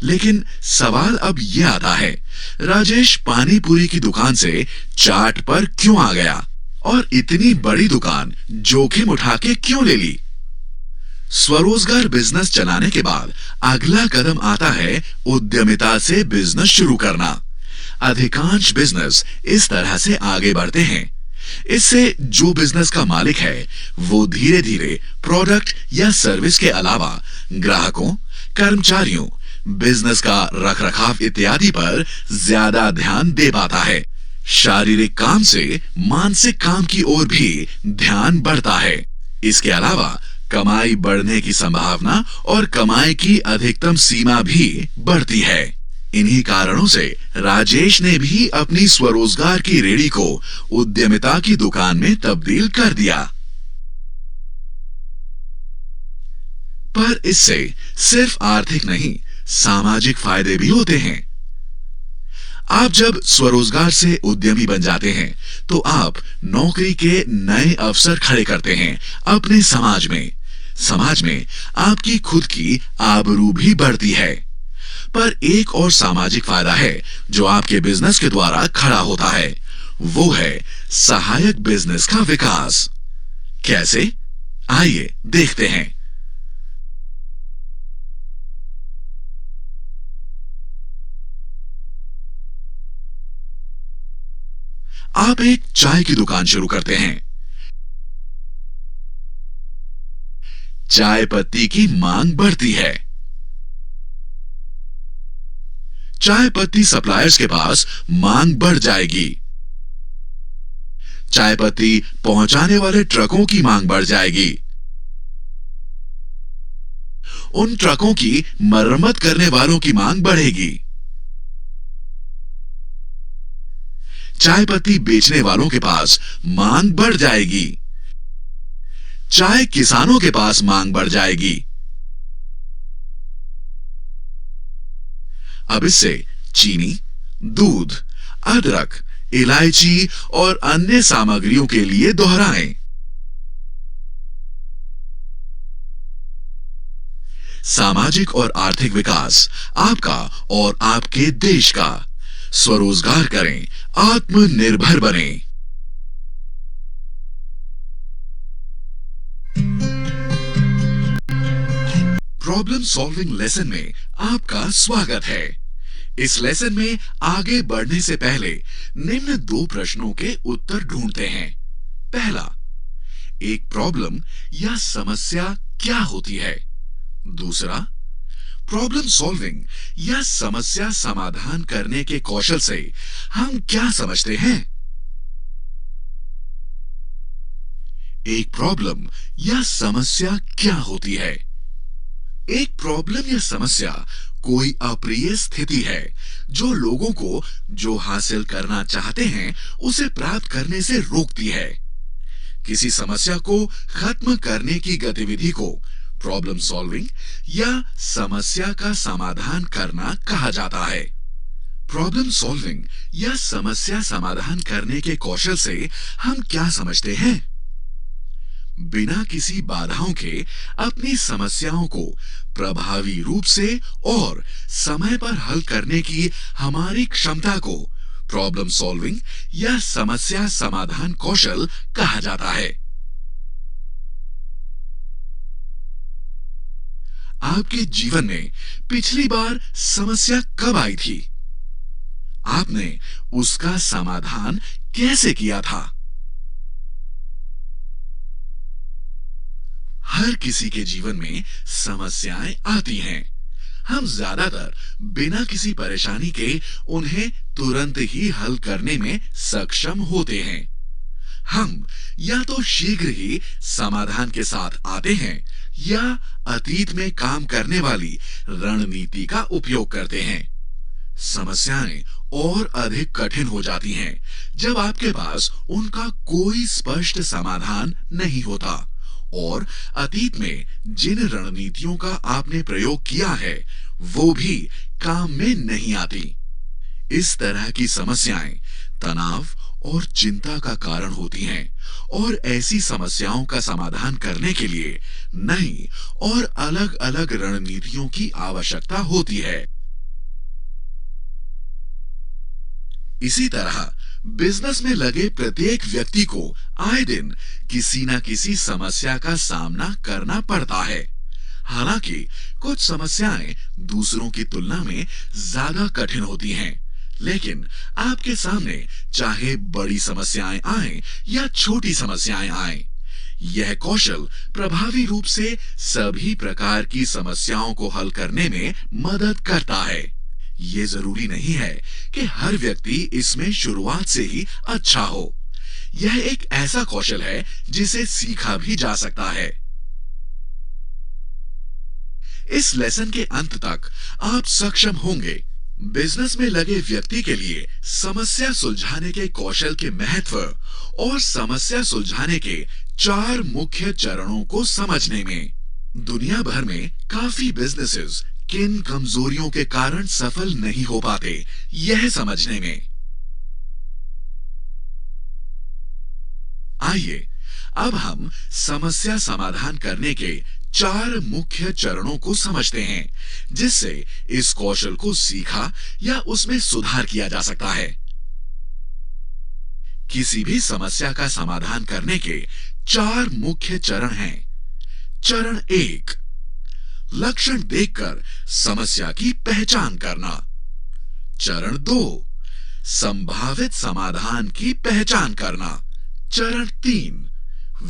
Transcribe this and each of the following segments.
लेकिन सवाल अब ये आता है, राजेश पानी पूरी की दुकान से चाट पर क्यों आ गया और इतनी बड़ी दुकान जोखिम उठा के क्यों ले ली? स्वरोजगार बिजनेस चलाने के बाद अगला कदम आता है उद्यमिता से बिजनेस शुरू करना। अधिकांश बिजनेस इस तरह से आगे बढ़ते हैं। इससे जो बिजनेस का मालिक है वो धीरे धीरे प्रोडक्ट या सर्विस के अलावा ग्राहकों, कर्मचारियों, बिजनेस का रखरखाव इत्यादि पर ज्यादा ध्यान दे पाता है। शारीरिक काम से मानसिक काम की ओर भी ध्यान बढ़ता है। इसके अलावा कमाई बढ़ने की संभावना और कमाई की अधिकतम सीमा भी बढ़ती है। इन्हीं कारणों से राजेश ने भी अपनी स्वरोजगार की रेहड़ी को उद्यमिता की दुकान में तब्दील कर दिया। पर इससे सिर्फ आर्थिक नहीं, सामाजिक फायदे भी होते हैं। आप जब स्वरोजगार से उद्यमी बन जाते हैं तो आप नौकरी के नए अवसर खड़े करते हैं अपने समाज में। समाज में आपकी खुद की आबरू भी बढ़ती है। पर एक और सामाजिक फायदा है जो आपके बिजनेस के द्वारा खड़ा होता है, वो है सहायक बिजनेस का विकास। कैसे? आइए देखते हैं। आप एक चाय की दुकान शुरू करते हैं। चाय पत्ती की मांग बढ़ती है। चाय पत्ती सप्लायर्स के पास मांग बढ़ जाएगी। चाय पत्ती पहुंचाने वाले ट्रकों की मांग बढ़ जाएगी। उन ट्रकों की मरम्मत करने वालों की मांग बढ़ेगी। चाय पत्ती बेचने वालों के पास मांग बढ़ जाएगी। चाय किसानों के पास मांग बढ़ जाएगी। अब इससे चीनी, दूध, अदरक, इलायची और अन्य सामग्रियों के लिए दोहराएं। सामाजिक और आर्थिक विकास आपका और आपके देश का। स्वरोजगार करें, आत्मनिर्भर बनें। प्रॉब्लम सॉल्विंग लेसन में आपका स्वागत है। इस लेसन में आगे बढ़ने से पहले निम्न 2 प्रश्नों के उत्तर ढूंढते हैं। पहला, एक प्रॉब्लम या समस्या क्या होती है? दूसरा, प्रॉब्लम सॉल्विंग या समस्या समाधान करने के कौशल से हम क्या समझते हैं? एक प्रॉब्लम या समस्या क्या होती है? एक प्रॉब्लम या समस्या कोई अप्रिय स्थिति है जो लोगों को जो हासिल करना चाहते हैं उसे प्राप्त करने से रोकती है। किसी समस्या को खत्म करने की गतिविधि को प्रॉब्लम सॉल्विंग या समस्या का समाधान करना कहा जाता है। प्रॉब्लम सॉल्विंग या समस्या समाधान करने के कौशल से हम क्या समझते हैं? बिना किसी बाधाओं के अपनी समस्याओं को प्रभावी रूप से और समय पर हल करने की हमारी क्षमता को प्रॉब्लम सॉल्विंग या समस्या समाधान कौशल कहा जाता है। आपके जीवन में पिछली बार समस्या कब आई थी? आपने उसका समाधान कैसे किया था? हर किसी के जीवन में समस्याएं आती हैं। हम ज्यादातर बिना किसी परेशानी के उन्हें तुरंत ही हल करने में सक्षम होते हैं। हम या तो शीघ्र ही समाधान के साथ आते हैं या अतीत में काम करने वाली रणनीति का उपयोग करते हैं। समस्याएं और अधिक कठिन हो जाती हैं जब आपके पास उनका कोई स्पष्ट समाधान नहीं होता और अतीत में जिन रणनीतियों का आपने प्रयोग किया है वो भी काम में नहीं आती। इस तरह की समस्याएं तनाव और चिंता का कारण होती हैं और ऐसी समस्याओं का समाधान करने के लिए नई और अलग-अलग रणनीतियों की आवश्यकता होती है। इसी तरह बिजनेस में लगे प्रत्येक व्यक्ति को आए दिन किसी न किसी समस्या का सामना करना पड़ता है। हालांकि कुछ समस्याएं दूसरों की तुलना में ज्यादा कठिन होती हैं, लेकिन आपके सामने चाहे बड़ी समस्याएं आएं या छोटी समस्याएं आएं, यह कौशल प्रभावी रूप से सभी प्रकार की समस्याओं को हल करने में मदद करता है। ये जरूरी नहीं है कि हर व्यक्ति इसमें शुरुआत से ही अच्छा हो। यह एक ऐसा कौशल है जिसे सीखा भी जा सकता है। इस लेसन के अंत तक आप सक्षम होंगे बिजनेस में लगे व्यक्ति के लिए समस्या सुलझाने के कौशल के महत्व और समस्या सुलझाने के 4 मुख्य चरणों को समझने में। दुनिया भर में काफी बिजनेसेस किन कमजोरियों के कारण सफल नहीं हो पाते, यह समझने में। आइए अब हम समस्या समाधान करने के 4 मुख्य चरणों को समझते हैं, जिससे इस कौशल को सीखा या उसमें सुधार किया जा सकता है। किसी भी समस्या का समाधान करने के 4 मुख्य चरण हैं। चरण 1, लक्षण देखकर समस्या की पहचान करना। चरण 2, संभावित समाधान की पहचान करना। चरण 3,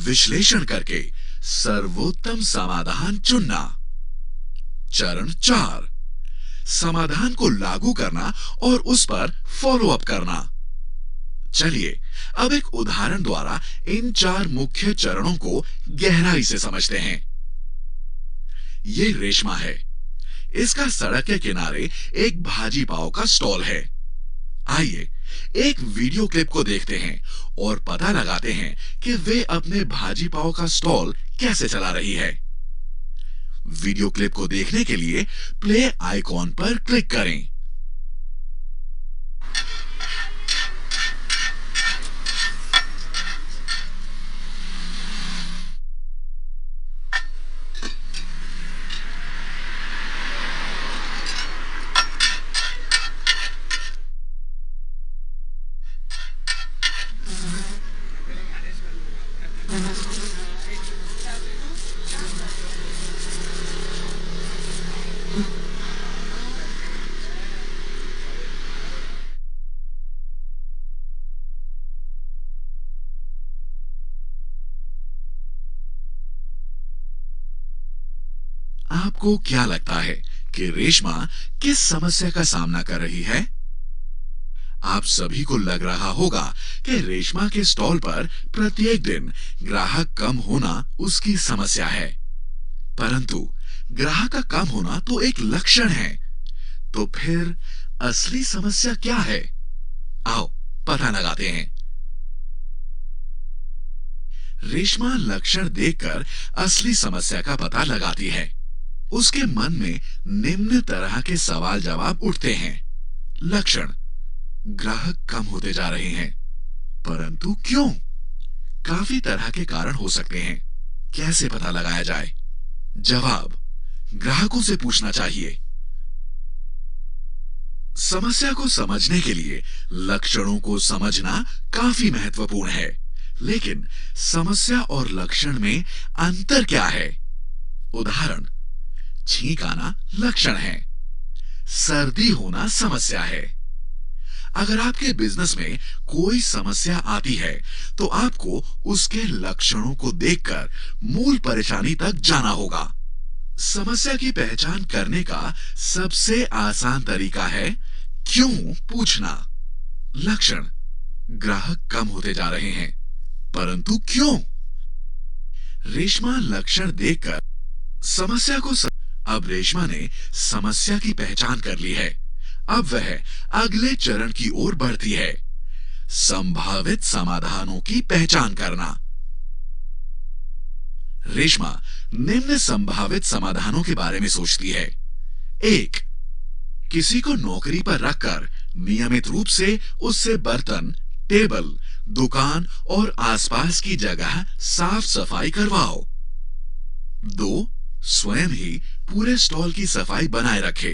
विश्लेषण करके सर्वोत्तम समाधान चुनना। चरण 4, समाधान को लागू करना और उस पर फॉलो अप करना। चलिए अब एक उदाहरण द्वारा इन 4 मुख्य चरणों को गहराई से समझते हैं। ये रेशमा है। इसका सड़क के किनारे एक भाजी पाव का स्टॉल है। आइए एक वीडियो क्लिप को देखते हैं और पता लगाते हैं कि वे अपने भाजी पाव का स्टॉल कैसे चला रही है। वीडियो क्लिप को देखने के लिए प्ले आइकॉन पर क्लिक करें। आपको क्या लगता है कि रेशमा किस समस्या का सामना कर रही है? आप सभी को लग रहा होगा कि रेशमा के स्टॉल पर प्रत्येक दिन ग्राहक कम होना उसकी समस्या है। परंतु ग्राहक का कम होना तो एक लक्षण है। तो फिर असली समस्या क्या है? आओ पता लगाते हैं। रेशमा लक्षण देखकर असली समस्या का पता लगाती है। उसके मन में निम्न तरह के सवाल जवाब उठते हैं। लक्षण, ग्राहक कम होते जा रहे हैं, परंतु क्यों? काफी तरह के कारण हो सकते हैं। कैसे पता लगाया जाए? जवाब, ग्राहकों से पूछना चाहिए। समस्या को समझने के लिए लक्षणों को समझना काफी महत्वपूर्ण है, लेकिन समस्या और लक्षण में अंतर क्या है? उदाहरण, छींक आना लक्षण है, सर्दी होना समस्या है। अगर आपके बिजनेस में कोई समस्या आती है तो आपको उसके लक्षणों को देखकर मूल परेशानी तक जाना होगा। समस्या की पहचान करने का सबसे आसान तरीका है क्यों पूछना। लक्षण, ग्राहक कम होते जा रहे हैं, परंतु क्यों? रेशमा लक्षण देखकर समस्या को अब रेशमा ने समस्या की पहचान कर ली है। अब वह अगले चरण की ओर बढ़ती है, संभावित समाधानों की पहचान करना। रेशमा निम्न संभावित समाधानों के बारे में सोचती है। 1, किसी को नौकरी पर रखकर नियमित रूप से उससे बर्तन, टेबल, दुकान और आसपास की जगह साफ सफाई करवाओ। 2, स्वयं ही पूरे स्टॉल की सफाई बनाए रखे।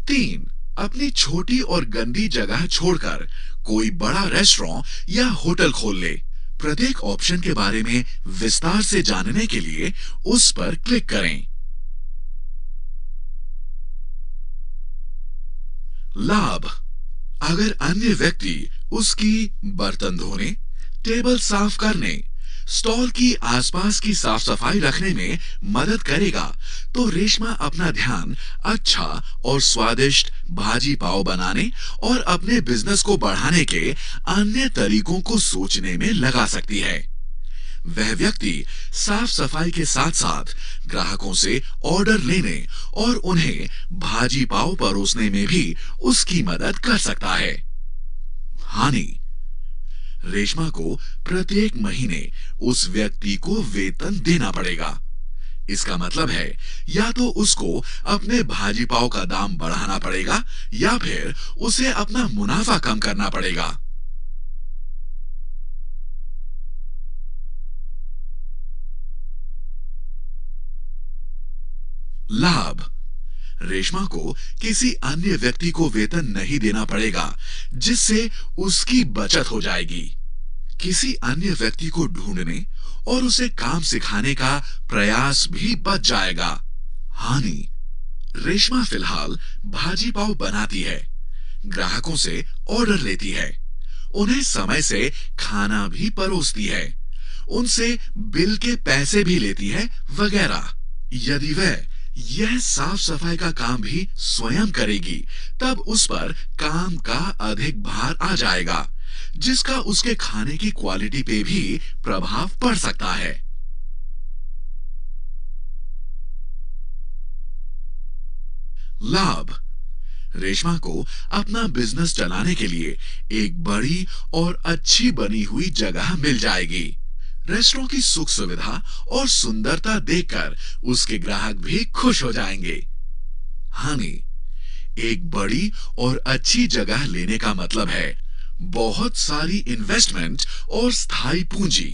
3, अपनी छोटी और गंदी जगह छोड़कर कोई बड़ा रेस्टोरेंट या होटल खोल ले। प्रत्येक ऑप्शन के बारे में विस्तार से जानने के लिए उस पर क्लिक करें। लाभ: अगर अन्य व्यक्ति उसकी बर्तन धोने, टेबल साफ करने, स्टॉल की आसपास की साफ सफाई रखने में मदद करेगा, तो रेशमा अपना ध्यान अच्छा और स्वादिष्ट भाजी पाव बनाने और अपने बिजनेस को बढ़ाने के अन्य तरीकों को सोचने में लगा सकती है। वह व्यक्ति साफ सफाई के साथ साथ ग्राहकों से ऑर्डर लेने और उन्हें भाजी पाव परोसने में भी उसकी मदद कर सकता है। हानि: रेशमा को प्रत्येक महीने उस व्यक्ति को वेतन देना पड़ेगा। इसका मतलब है या तो उसको अपने भाजी पाव का दाम बढ़ाना पड़ेगा या फिर उसे अपना मुनाफा कम करना पड़ेगा। लाभ: रेशमा को किसी अन्य व्यक्ति को वेतन नहीं देना पड़ेगा, जिससे उसकी बचत हो जाएगी। किसी अन्य व्यक्ति को ढूंढने और उसे काम सिखाने का प्रयास भी बच जाएगा। हानि: रेशमा फिलहाल भाजी पाव बनाती है, ग्राहकों से ऑर्डर लेती है, उन्हें समय से खाना भी परोसती है, उनसे बिल के पैसे भी लेती है वगैरह। यदि वह यह साफ सफाई का काम भी स्वयं करेगी, तब उस पर काम का अधिक भार आ जाएगा, जिसका उसके खाने की क्वालिटी पे भी प्रभाव पड़ सकता है। लाभ: रेशमा को अपना बिजनेस चलाने के लिए एक बड़ी और अच्छी बनी हुई जगह मिल जाएगी। रेस्टोरेंट की सुख सुविधा और सुंदरता देखकर उसके ग्राहक भी खुश हो जाएंगे। हानि: एक बड़ी और अच्छी जगह लेने का मतलब है बहुत सारी इन्वेस्टमेंट और स्थायी पूंजी।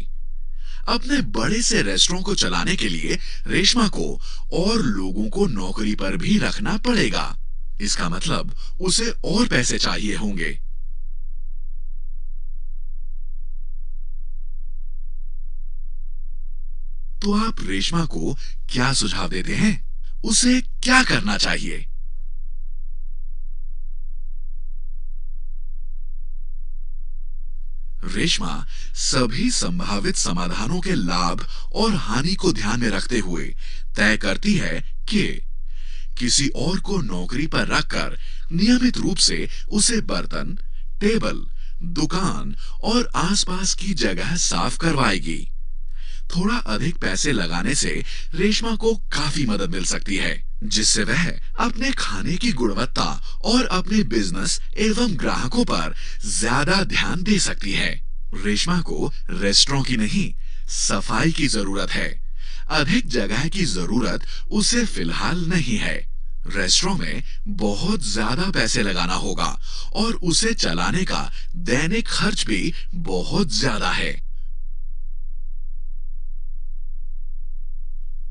अपने बड़े से रेस्टोरेंट को चलाने के लिए रेशमा को और लोगों को नौकरी पर भी रखना पड़ेगा। इसका मतलब उसे और पैसे चाहिए होंगे। तो आप रेशमा को क्या सुझाव देते हैं? उसे क्या करना चाहिए? रेशमा सभी संभावित समाधानों के लाभ और हानि को ध्यान में रखते हुए तय करती है कि किसी और को नौकरी पर रखकर नियमित रूप से उसे बर्तन, टेबल, दुकान और आसपास की जगह साफ करवाएगी। थोड़ा अधिक पैसे लगाने से रेशमा को काफी मदद मिल सकती है, जिससे वह अपने खाने की गुणवत्ता और अपने बिजनेस एवं ग्राहकों पर ज्यादा ध्यान दे सकती है। रेशमा को रेस्टोरेंट की नहीं, सफाई की जरूरत है। अधिक जगह की जरूरत उसे फिलहाल नहीं है। रेस्टोरेंट में बहुत ज्यादा पैसे लगाना होगा और उसे चलाने का दैनिक खर्च भी बहुत ज्यादा है।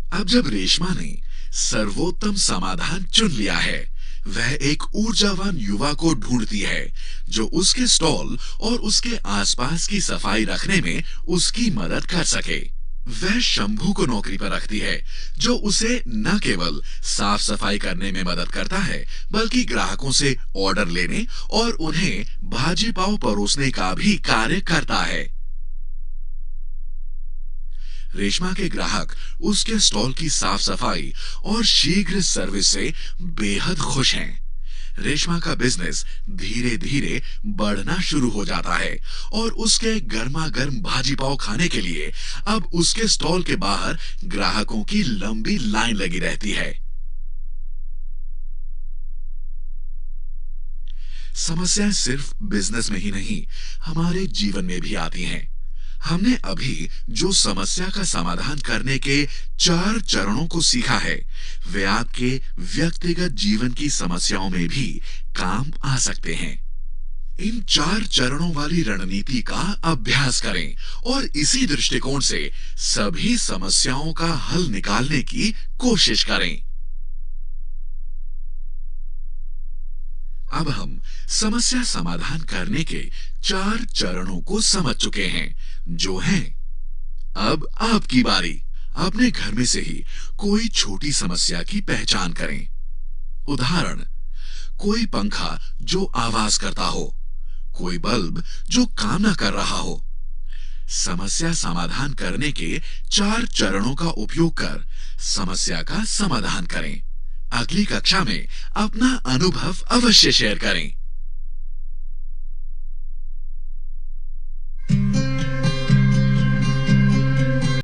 अब जब रेशमा ने सर्वोत्तम समाधान चुन लिया है, वह एक ऊर्जावान युवा को ढूंढती है जो उसके स्टॉल और उसके आसपास की सफाई रखने में उसकी मदद कर सके। वह शंभू को नौकरी पर रखती है, जो उसे न केवल साफ सफाई करने में मदद करता है, बल्कि ग्राहकों से ऑर्डर लेने और उन्हें भाजी पाव परोसने का भी कार्य करता है। रेशमा के ग्राहक उसके स्टॉल की साफ सफाई और शीघ्र सर्विस से बेहद खुश हैं। रेशमा का बिजनेस धीरे धीरे बढ़ना शुरू हो जाता है और उसके गर्मा गर्म भाजी पाव खाने के लिए अब उसके स्टॉल के बाहर ग्राहकों की लंबी लाइन लगी रहती है। समस्याएं सिर्फ बिजनेस में ही नहीं, हमारे जीवन में भी आती हैं। हमने अभी जो समस्या का समाधान करने के 4 चरणों को सीखा है, वे आपके व्यक्तिगत जीवन की समस्याओं में भी काम आ सकते हैं। इन 4 चरणों वाली रणनीति का अभ्यास करें और इसी दृष्टिकोण से सभी समस्याओं का हल निकालने की कोशिश करें। अब हम समस्या समाधान करने के 4 चरणों को समझ चुके हैं, जो हैं। अब आपकी बारी। अपने घर में से ही कोई छोटी समस्या की पहचान करें। उदाहरण, कोई पंखा जो आवाज करता हो, कोई बल्ब जो काम न कर रहा हो। समस्या समाधान करने के 4 चरणों का उपयोग कर समस्या का समाधान करें। अगली कक्षा में अपना अनुभव अवश्य शेयर करें।